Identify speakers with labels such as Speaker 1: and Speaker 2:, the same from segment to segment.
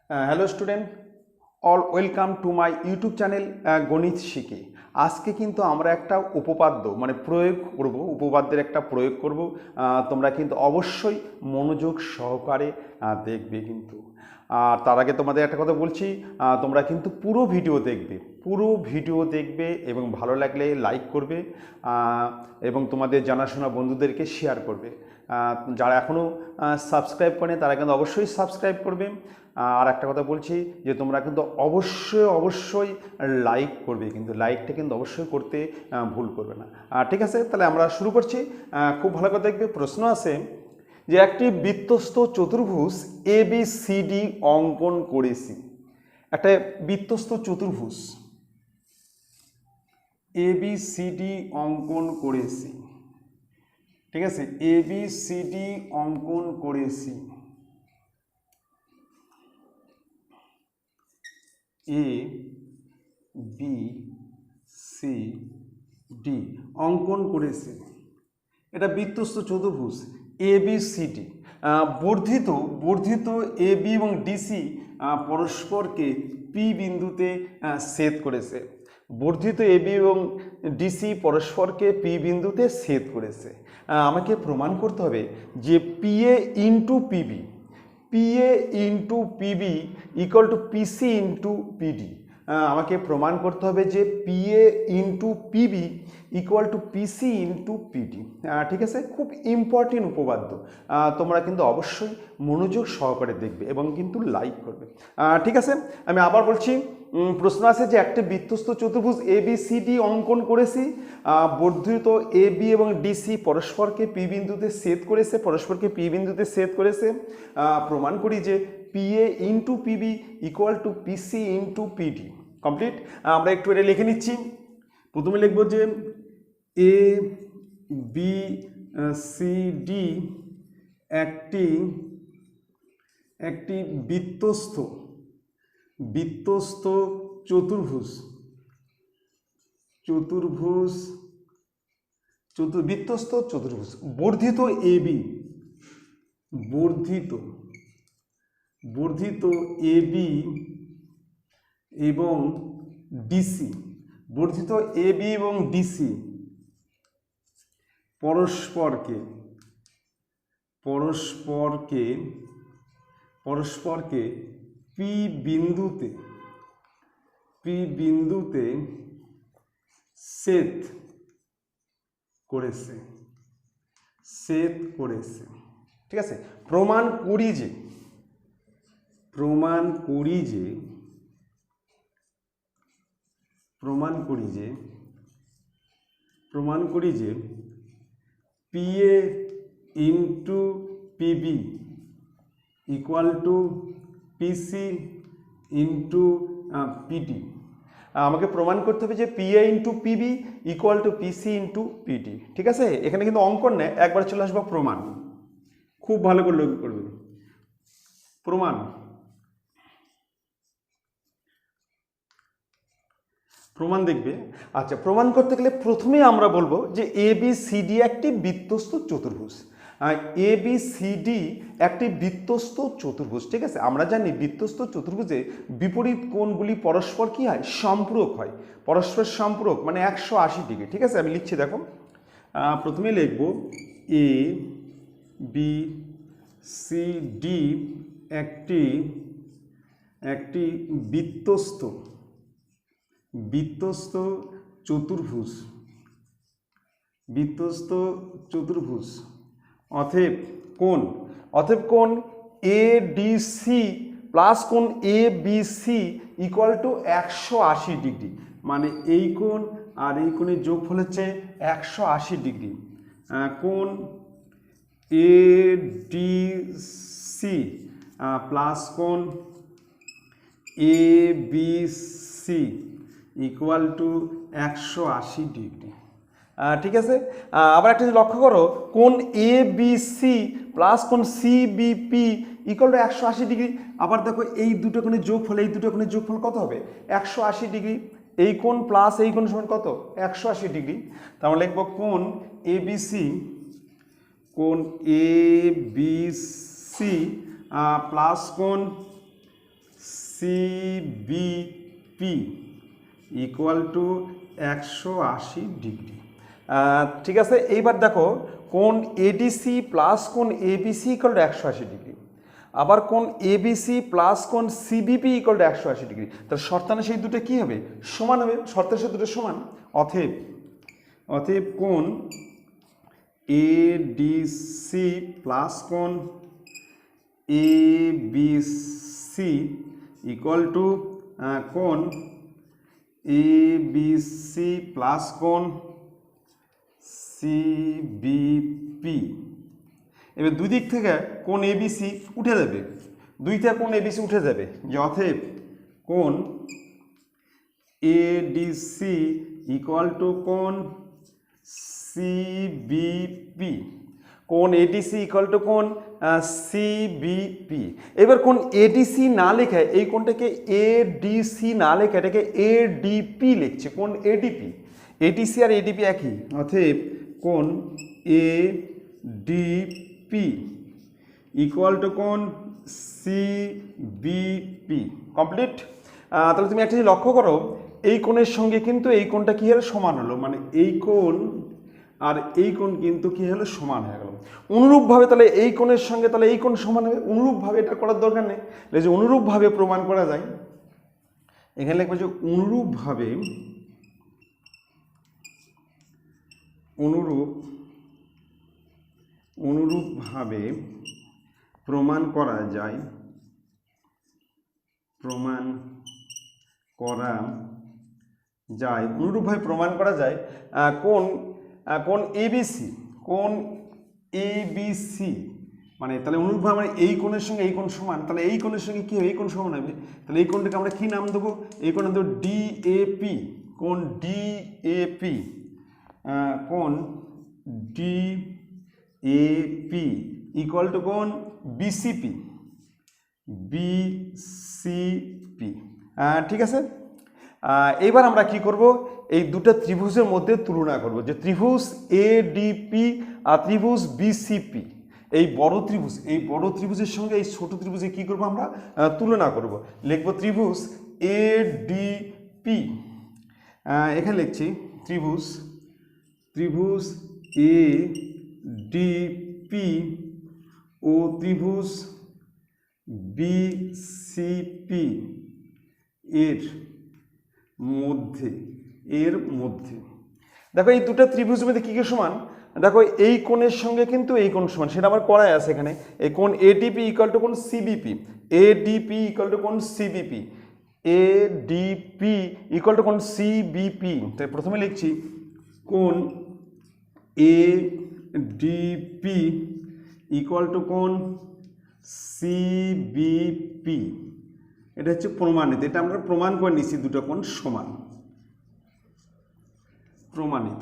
Speaker 1: Hello student, all welcome to my YouTube channel গণিত শিখি। আজকে কিন্তু আমরা একটা উপপাদ্য মানে প্রয়োগ করব, উপপাদ্যের একটা প্রয়োগ করব। তোমরা কিন্তু অবশ্যই মনোযোগ সহকারে দেখবে কিন্তু। আর তার আগে তোমাদের একটা কথা বলছি, তোমরা কিন্তু পুরো ভিডিও দেখবে এবং ভালো লাগলে লাইক করবে এবং তোমাদের জানাশোনা বন্ধুদেরকে শেয়ার করবে। যারা এখনও সাবস্ক্রাইব করেনি তারা কিন্তু অবশ্যই সাবস্ক্রাইব করবে। আর একটা কথা বলছি যে তোমরা কিন্তু অবশ্যই লাইক করবে, কিন্তু লাইকটা কিন্তু অবশ্যই করতে ভুল করবে না। ঠিক আছে, তাহলে আমরা শুরু করছি। খুব ভালো করে দেখবে। প্রশ্ন আছে যে একটি বৃত্তস্থ চতুর্ভুজ ABCD অঙ্কন করেছি। একটা বৃত্তস্থ চতুর্ভুজ ABCD অঙ্কন করেছি, ঠিক আছে, ABCD অঙ্কন করেছি। ABCD অঙ্কন করেছে। এটা বৃত্তস্থ চতুর্ভুজ ABCD। বর্ধিত AB এবং DC পরস্পরকে P বিন্দুতে ছেদ করেছে। বর্ধিত AB এবং DC পরস্পরকে P বিন্দুতে ছেদ করেছে। আমাকে প্রমাণ করতে হবে যে PA into PB equal to PC into PD। আমাকে প্রমাণ করতে হবে যে PA into PB equal to PC into PD। ঠিক আছে, খুব ইম্পর্টেন্ট উপপাদ্য। তোমরা কিন্তু অবশ্যই মনোযোগ সহকারে দেখবে এবং কিন্তু লাইক করবে। ঠিক আছে, আমি আবার বলছি। প্রশ্ন আছে যে একটা বৃত্তস্থ চতুর্ভুজ ABCD অঙ্কন করেছি। বর্ধিত AB এবং DC পরস্পরকে P বিন্দুতে ছেদ করেছে। প্রমাণ করি যে PA into PB equal to PC into PD। Complete. আমরা একটু এটা লিখে নিচ্ছি। প্রথমে লিখব যে ABCD একটি বৃত্তস্থ চতুর্ভুজ বর্ধিত AB এবং DC পরস্পরকে P বিন্দুতে ছেদ করেছে। ঠিক আছে, প্রমাণ করি যে PA into PB equal to PC into PD। আমাকে প্রমাণ করতে হবে যে PA into PB equal to PC into PD। ঠিক আছে, এখানে কিন্তু অঙ্কন নেই, একবার চলে আসবো প্রমাণ। খুব ভালো করে লক্ষ্য করবে। প্রমাণ দেখবে। আচ্ছা, প্রমাণ করতে গেলে প্রথমে আমরা বলবো যে ABCD একটি বৃত্তস্থ চতুর্ভুজ। ABCD একটি বৃত্তস্থ চতুর্ভুজ। ঠিক আছে, আমরা জানি বৃত্তস্থ চতুর্ভুজে বিপরীত কোণগুলি পরস্পর কি হয়, সম্পূরক হয়। পরস্পর সম্পূরক মানে 180 ডিগ্রি। ঠিক আছে, আমি লিখছি, দেখো। প্রথমে লিখব ABCD একটি বৃত্তস্থ চতুর্ভুজ। অতএব কোণ ADC প্লাস কোণ ABC ইকুয়াল টু 180 ডিগ্রি। মানে এই কোণ আর এই কোণের যোগফল হচ্ছে 180 ডিগ্রি। কোণ ADC প্লাস কোণ ABC ইকুয়াল টু 180 ডিগ্রি। ঠিক আছে, আবার একটা লক্ষ্য করো, কোণ ABC প্লাস কোণ CBP ইকুয়াল টু 180 ডিগ্রি। আবার দেখো এই দুটো কোণের যোগফল কত হবে, 180 ডিগ্রি। এই কোণ প্লাস এই কোণ সমান কত, 180 ডিগ্রি। তাহলে লিখব কোণ ABC প্লাস কোণ সিবিপি ইকুয়াল টু 180 ডিগ্রি। ঠিক আছে, এইবার দেখো কোণ এডিসি প্লাস কোণ এবিসি ইকুয়াল টু 180 ডিগ্রি, আবার কোণ এবিসি প্লাস কোণ সিবিপি ইকুয়াল টু 180 ডিগ্রি। তাহলে শর্তানুসারে দুটো কী হবে? সমান হবে, শর্তের সাথে দুটো সমান। অতএব কোণ এডিসি প্লাস কোণ এবিসি ইকুয়াল টু কোণ এবিসি প্লাস কোণ সিবিপি। এবার দুই দিক থেকে কোণ এবিসি উঠে যাবে, দুই থেকে কোণ এবিসি উঠে যাবে, যে অতএব কোণ এডিসি ইকুয়াল টু কোণ সিবিপি, কোণ এডিসি ইকুয়াল টু কোণ সিবিপি। এবার কোণ এডিসি না লেখা এই কোণটাকে এডিসি না লেখা এটাকে এডিপি লিখছে, কোণ এডিপি। এডিসি আর এডিপি একই, অতএব কোণ এডিপি ইকুয়াল টু কোণ সিবিপি। কমপ্লিট। তাহলে তুমি একটা জিনিস লক্ষ্য করো, এই কোণের সঙ্গে কিন্তু এই কোণটা কী হলো? সমান হলো, মানে এই কোণ আর এই কোণ কিন্তু কী হলো? সমান হয়ে গেল। অনুরূপভাবে তাহলে এই কোণের সঙ্গে তাহলে এই কোণ সমান হবে, অনুরূপভাবে এটা করার দরকার নেই, যে অনুরূপভাবে প্রমাণ করা যায়। এখানে লিখবে যে অনুরূপভাবে প্রমাণ করা যায়, অনুরূপভাবে প্রমাণ করা যায় কোণ এবিসি, মানে তাহলে অনুরূপভাবে মানে এই কোণের সঙ্গে এই কোণ সমান, তাহলে এই কোণের সঙ্গে কী হবে? এই কোণ সমান হবে। তাহলে এই কোণটাকে আমরা কী নাম দেবো? এই কোণ নাম দেবো ডিএপি, কোণ ডিএপি, কোণ ডিএপি ইকুয়াল টু কোণ বিসিপি। ঠিক আছে, এইবার আমরা কি করব? এই দুটো ত্রিভুজের মধ্যে তুলনা করব, যে ত্রিভুজ এডিপি আর ত্রিভুজ বিসিপি, এই বড় ত্রিভুজের সঙ্গে এই ছোট ত্রিভুজে কি করব? আমরা তুলনা করব। লিখব ত্রিভুজ এডিপি, এখানে লিখছি ত্রিভুজ এডিপি ও ত্রিভুজ বিসিপি এর মধ্যে দেখো এই দুটো ত্রিভুজের মধ্যে কী কী সমান? দেখো এই কোণের সঙ্গে কিন্তু এই কোণ সমান, সেটা আমার করাই আছে এখানে। এই কোণ এডিপি ইকুয়াল টু কোণ সিবিপি, এডিপি ইকুয়াল টু কোণ সিবিপি, এডিপি ইকুয়াল টু কোণ সিবিপি। তাই প্রথমে লিখছি কোণ এডিপি ইকুয়াল টু কোণ সিবিপি। এটা হচ্ছে প্রমাণিত, এটা আমরা প্রমাণ করে নিচ্ছি দুটো কোণ সমান, প্রমাণিত।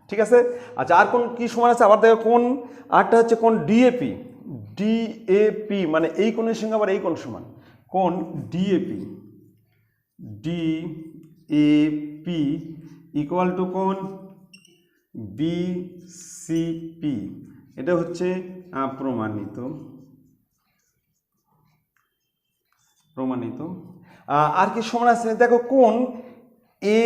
Speaker 1: ঠিক আছে, আচ্ছা আর কোন কি সমান আছে? আবার দেখো কোণ আরটা হচ্ছে কোণ ডিএপি, মানে এই কোণের সঙ্গে আবার এই কোণ সমান, কোণ ডিএপি ইকুয়াল টু কোণ বিসিপি। এটা হচ্ছে প্রমাণিত। আর কি সমান আছে? দেখো কোণ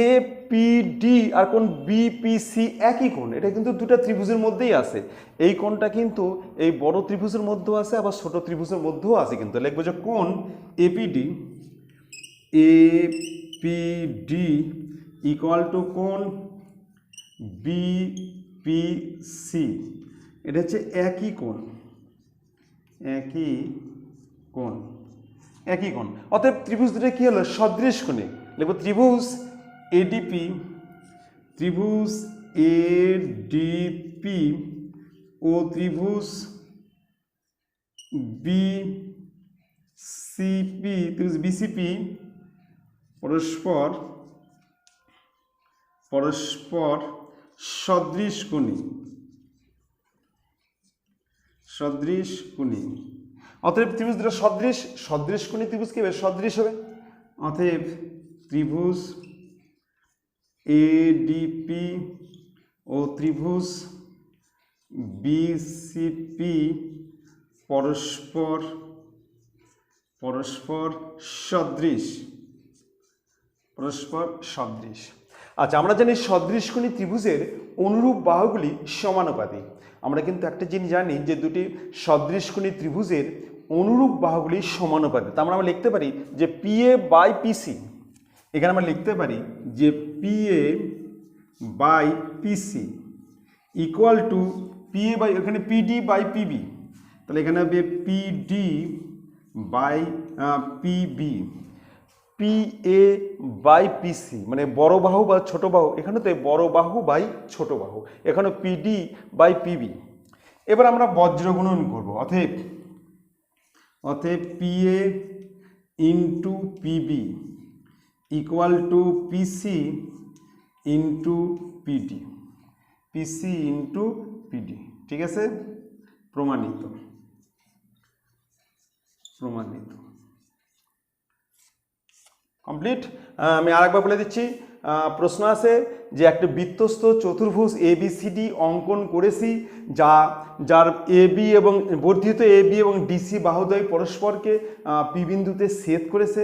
Speaker 1: এপিডি আর কোণ বিপিসি একই কোণ, এটা কিন্তু দুটো ত্রিভুজের মধ্যেই আছে। এই কোণটা কিন্তু এই বড় ত্রিভুজের মধ্যেও আছে, আবার ছোট ত্রিভুজের মধ্যেও আছে। কিন্তু লিখবো যে কোণ এপিডি ইকুয়াল টু কোণ বিপিসি। এটা হচ্ছে একই কোণ। অতএব ত্রিভুজ দুটো কি হলো? সদৃশ কোণে। লিখব ত্রিভুজ এডিপি ও ত্রিভুজ বিসিপি পরস্পর সদৃশ কোণী। অতএব ত্রিভুজ দুটো সদৃশ কোণী ত্রিভুজ কি হবে? সদৃশ হবে। অতএব ত্রিভুজ এডিপি ও ত্রিভুজ বিসিপি পরস্পর পরস্পর সদৃশ, পরস্পর সদৃশ। আচ্ছা, আমরা জানি সদৃশকোণী ত্রিভুজের অনুরূপ বাহুগুলি সমানুপাতিক। আমরা কিন্তু একটা জিনিস জানি যে দুটি সদৃশকোণী ত্রিভুজের অনুরূপ বাহুগুলি সমানুপাতিক। তা আমরা লিখতে পারি যে PA বাই PC, এখানে আমরা লিখতে পারি যে PA by PC equal to PA by, এখানে PD বাই PB, তাহলে এখানে হবে PD by PB, PA by PC, মানে বড় বাহু বা ছোট বাহু, এখানে তো বড় বাহু বাই ছোট বাহু, এখানে PD বাই PB। এবার আমরা বজ্রগুণন করব, অতএব PA into PB equal to PC into PD, PC into PD। ঠিক আছে, প্রমাণিত, প্রমাণিত, কমপ্লিট। আমি আরেকবার বলে দিচ্ছি, প্রশ্ন আছে যে একটা বৃত্তস্থ চতুর্ভুজ ABCD অঙ্কন করেছি, যার AB এবং বর্ধিত AB এবং DC বাহুদ্বয় পরস্পরকে P বিন্দুতে ছেদ করেছে।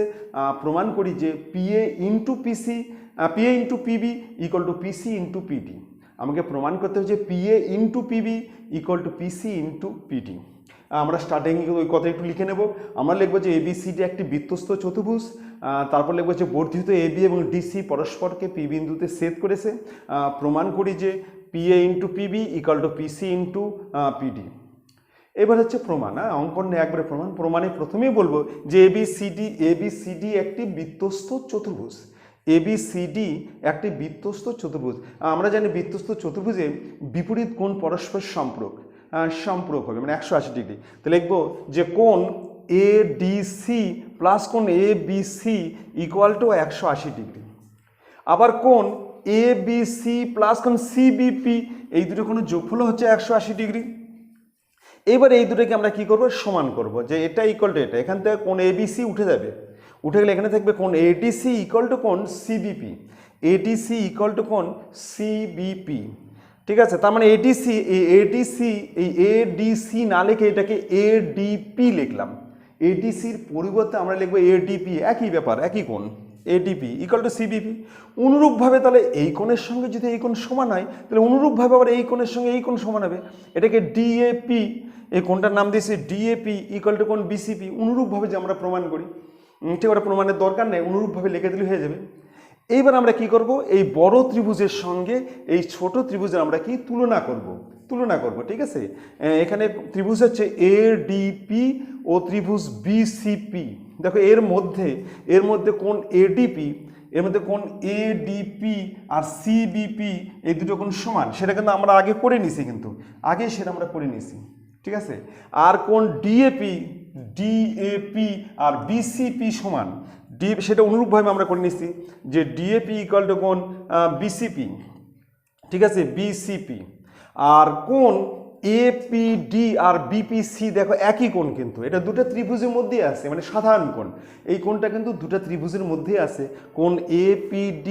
Speaker 1: প্রমাণ করি যে PA into PB equal to PC into PD। আমাকে প্রমাণ করতে হচ্ছে PA into PB equal to PC into PD। আমরা স্টার্টিং ওই কথা একটু লিখে নেব। আমরা লিখবো যে ABCD একটি বৃত্তস্থ চতুর্ভুজ, তারপর লিখবো যে বর্ধিত AB এবং DC পরস্পরকে P বিন্দুতে ছেদ করেছে। প্রমাণ করি যে PA into PB equal to PC into PD। এবার হচ্ছে প্রমাণ, অঙ্কন একবারে প্রমাণ। প্রমাণে প্রথমেই বলবো যে ABCD একটি বৃত্তস্থ চতুর্ভুজ, ABCD একটি বৃত্তস্থ চতুর্ভুজ। আমরা জানি বৃত্তস্থ চতুর্ভুজে বিপরীত কোণ পরস্পর সম্পর্ক হবে, মানে 180 ডিগ্রি। তো লিখবো যে কোণ ADC প্লাস কোণ ABC ইকুয়াল টু 180 ডিগ্রি। আবার কোণ ABC প্লাস কোণ CBP, এই দুটো কোণের যোগফল হচ্ছে 180 ডিগ্রি। এবার এই দুটোকে আমরা কি করব, সমান করব, যে এটা ইকুয়াল টু এটা, এখান থেকে কোণ ABC উঠে যাবে, উঠে গেলে এখানে থাকবে কোণ ADC ইকুয়াল টু কোণ CBP, ADC ইকুয়াল টু কোণ CBP। ঠিক আছে, তার মানে এই ADC না লিখে এটাকে ADP লিখলাম। ADCর পরিবর্তে আমরা লিখবো ADP, একই ব্যাপার, একই কোণ, ADP ইকুয়াল টু CBP। অনুরূপভাবে তাহলে এই কোণের সঙ্গে যদি এই কোণ সমান হয়, তাহলে অনুরূপভাবে আবার এই কোণের সঙ্গে এই কোণ সমান হবে, এটাকে DAP, এই কোণটার নাম দিয়েছে DAP ইকুয়াল টু কোণ BCP। অনুরূপভাবে যে আমরা প্রমাণ করি, ঠিক আছে, প্রমাণের দরকার নেই, অনুরূপভাবে লিখে দিলে হয়ে যাবে। এইবার আমরা কি করব, এই বড় ত্রিভুজের সঙ্গে এই ছোট ত্রিভুজের আমরা কি তুলনা করব। ঠিক আছে, এখানে ত্রিভুজ হচ্ছে ADP ও ত্রিভুজ BCP। দেখো এর মধ্যে কোণ ADP, এর মধ্যে কোণ ADP আর CBP, এই দুটো কোণ সমান, সেটা কিন্তু আমরা আগে করে নিছি, সেটা আমরা করে নিছি। ঠিক আছে, আর কোণ DAP আর BCP সমান, সেটা অনুরূপভাবে আমরা করে নিচ্ছি যে DAP ইকুয়াল টু কোণ BCP। ঠিক আছে, BCP। আর কোণ APD আর BPC, দেখো একই কোণ, কিন্তু এটা দুটো ত্রিভুজের মধ্যেই আছে, মানে সাধারণ কোণ। এই কোণটা কিন্তু দুটো ত্রিভুজের মধ্যেই আছে, কোণ APD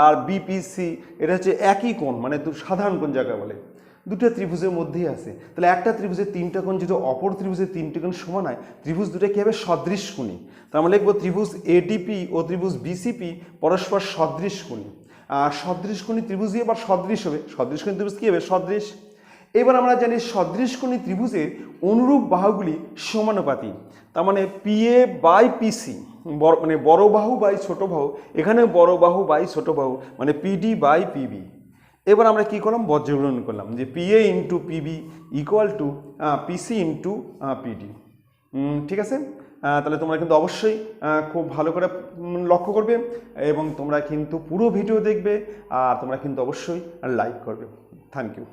Speaker 1: আর BPC, এটা হচ্ছে একই কোণ, মানে সাধারণ কোণ যাকে বলে, দুটো ত্রিভুজের মধ্যেই আছে। তাহলে একটা ত্রিভুজের তিনটা কোণ যদি অপর ত্রিভুজের তিনটে কোণ সমান হয়, ত্রিভুজ দুটো কী হবে, সদৃশকোণী। তো আমরা লিখবো ত্রিভুজ ADP ও ত্রিভুজ BCP পরস্পর সদৃশকোণী। সদৃশকোণী ত্রিভুজই এবার সদৃশ হবে, সদৃশকোণী ত্রিভুজ কী হবে, সদৃশ। এবার আমরা জানি সদৃশকোণী ত্রিভুজের অনুরূপ বাহুগুলি সমানুপাতিক। তার মানে PA বাই PC, মানে বড় বাহু বাই ছোট বাহু, এখানে বড় বাহু বাই ছোট বাহু, মানে PD বাই PB। এবার আমরা কি করলাম, বজ্রগুণন করলাম যে PA into PB equal to PC into PD। ঠিক আছে, তাহলে তোমরা কিন্তু অবশ্যই খুব ভালো করে লক্ষ্য করবে এবং তোমরা কিন্তু পুরো ভিডিও দেখবে, আর তোমরা কিন্তু অবশ্যই লাইক করবে। Thank you.